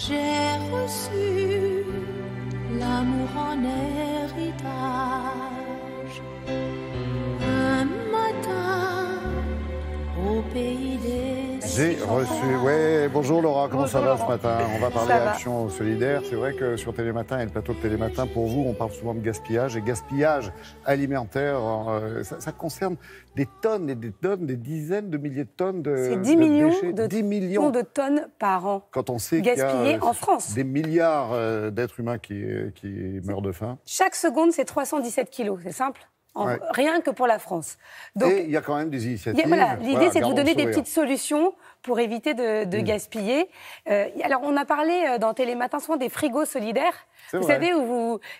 J'ai reçu l'amour en héritage. Un matin, au pays des J'ai reçu. Ouais, bonjour Laura, comment ça va ce matin? On va parler action solidaire. C'est vrai que sur Télématin et le plateau de Télématin, pour vous, on parle souvent de gaspillage. Et gaspillage alimentaire, ça concerne des tonnes et des tonnes, des dizaines de milliers de tonnes de C'est 10 millions déchets. de 10 millions de tonnes par an. Quand on sait gaspillées qu'il y a en France. des milliards d'êtres humains qui meurent de faim. Chaque seconde, c'est 317 kilos, c'est simple. Ouais. Rien que pour la France. Donc, et il y a quand même des initiatives. L'idée, c'est de vous donner des sourire. petites solutions pour éviter de gaspiller. Alors, on a parlé dans Télématin souvent des frigos solidaires. Vous savez,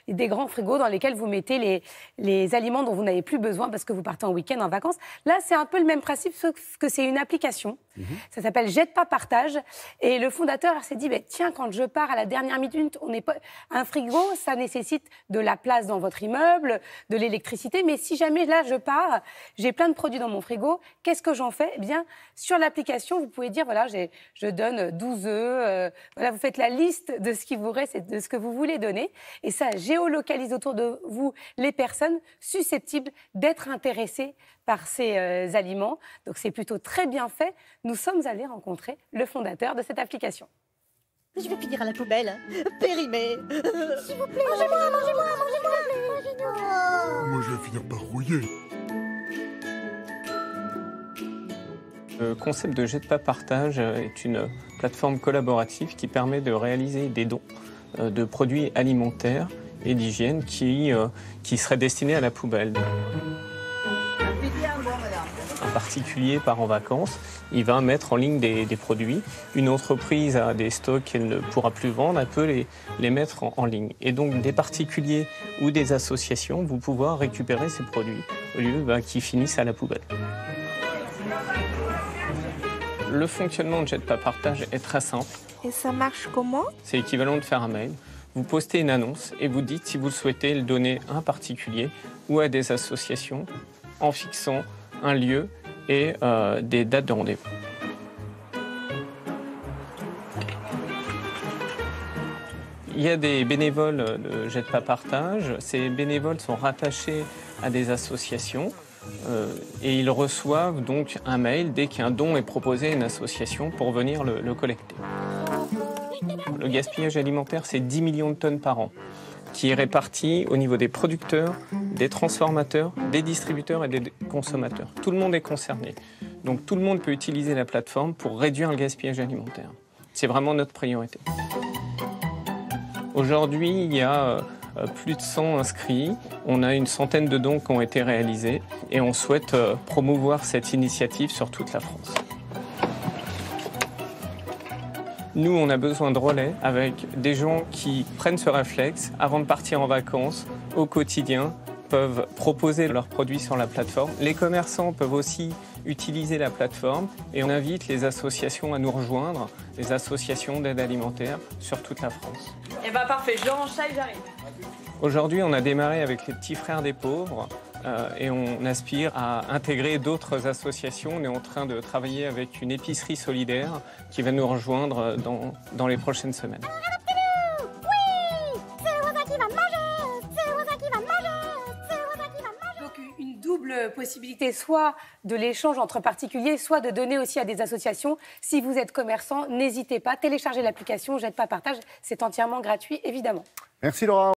des grands frigos dans lesquels vous mettez les aliments dont vous n'avez plus besoin parce que vous partez en week-end, en vacances. Là, c'est un peu le même principe, sauf que c'est une application. Ça s'appelle Jette pas partage. Et le fondateur s'est dit, tiens, quand je pars à la dernière minute, un frigo, ça nécessite de la place dans votre immeuble, de l'électricité. Mais si jamais là, je pars, j'ai plein de produits dans mon frigo, qu'est-ce que j'en fais? Eh bien, sur l'application, vous pouvez dire, voilà, je donne 12 œufs. Voilà, vous faites la liste de ce qui vous reste et de ce que vous voulez donner. Et ça géolocalise autour de vous les personnes susceptibles d'être intéressées par ces aliments. Donc, c'est plutôt très bien fait. Nous sommes allés rencontrer le fondateur de cette application. Je vais finir à la poubelle, périmée. S'il vous plaît, mangez-moi. Moi, je vais finir par rouiller. Le concept de Jette pas partage est une plateforme collaborative qui permet de réaliser des dons de produits alimentaires et d'hygiène qui seraient destinés à la poubelle. Un particulier part en vacances, il va mettre en ligne des produits. Une entreprise a des stocks qu'elle ne pourra plus vendre, elle peut les mettre en ligne. Et donc des particuliers ou des associations vont pouvoir récupérer ces produits au lieu qu'ils finissent à la poubelle. Le fonctionnement de Jette pas partage est très simple. Et ça marche comment? C'est équivalent de faire un mail. Vous postez une annonce et vous dites si vous le souhaitez le donner à un particulier ou à des associations en fixant un lieu et des dates de rendez-vous. Il y a des bénévoles de Jette pas partage. Ces bénévoles sont rattachés à des associations et ils reçoivent donc un mail dès qu'un don est proposé à une association pour venir le collecter. Le gaspillage alimentaire, c'est 10 millions de tonnes par an, qui est réparti au niveau des producteurs, des transformateurs, des distributeurs et des consommateurs. Tout le monde est concerné. Donc tout le monde peut utiliser la plateforme pour réduire le gaspillage alimentaire. C'est vraiment notre priorité. Aujourd'hui, il y a plus de 100 inscrits. On a une centaine de dons qui ont été réalisés et on souhaite promouvoir cette initiative sur toute la France. Nous, on a besoin de relais avec des gens qui prennent ce réflexe avant de partir en vacances, au quotidien, peuvent proposer leurs produits sur la plateforme. Les commerçants peuvent aussi utiliser la plateforme et on invite les associations à nous rejoindre, les associations d'aide alimentaire sur toute la France. Eh bien parfait, j'enchaîne, j'arrive. Aujourd'hui, on a démarré avec les Petits Frères des Pauvres et on aspire à intégrer d'autres associations. On est en train de travailler avec une épicerie solidaire qui va nous rejoindre dans les prochaines semaines. Donc, une double possibilité, soit de l'échange entre particuliers, soit de donner aussi à des associations. Si vous êtes commerçant, n'hésitez pas, téléchargez l'application Jette pas partage. C'est entièrement gratuit, évidemment. Merci Laura.